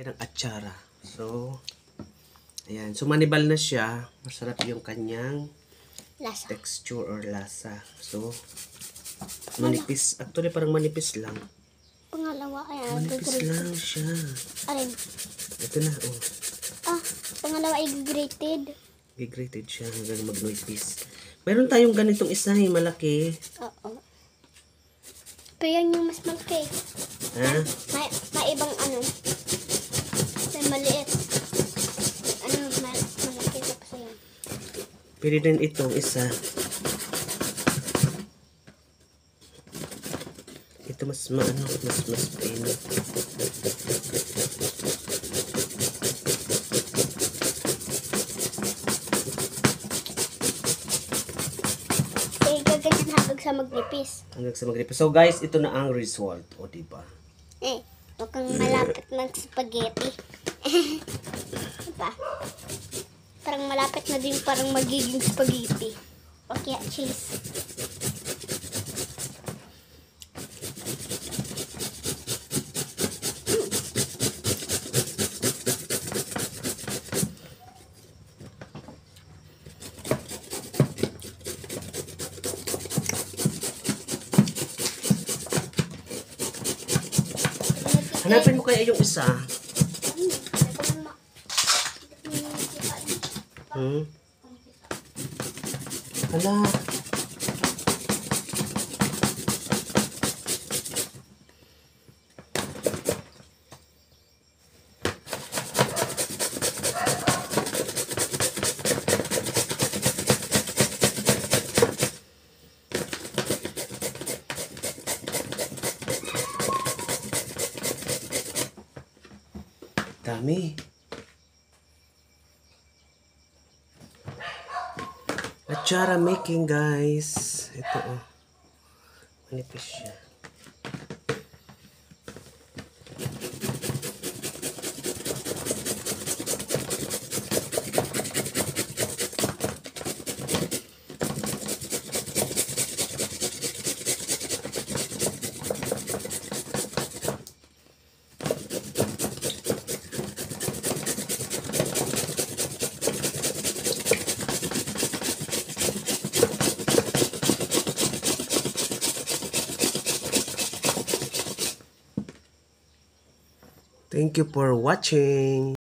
ng atsara. So, ayan. So, manibal na siya. Masarap yung kanyang Lasa. texture or lasa. So, manipis. Actually, parang manipis lang. Pangalawa ay Manipis lang siya. Arin. Ito na, oh. Pangalawa ay grated. I-grated siya hanggang magnipis. Meron tayong ganitong isa, malaki. Oo. Pero yan yung mas malaki. Ha? May ibang ano. May maliit. Malaki pa sa yan. Pwede din itong isa. Ito mas paino. Gaganyan hanggang sa magnipis. Hanggang sa magnipis. So guys, ito na ang result. O, diba? Huwag kang malapit ng spaghetti. Diba? Parang malapit na din parang magiging spaghetti. O kaya cheese. Hanapin mo kaya yung isa. Hala. Dami. Atsara making, guys. Ito, oh. Manipis siya. Thank you for watching.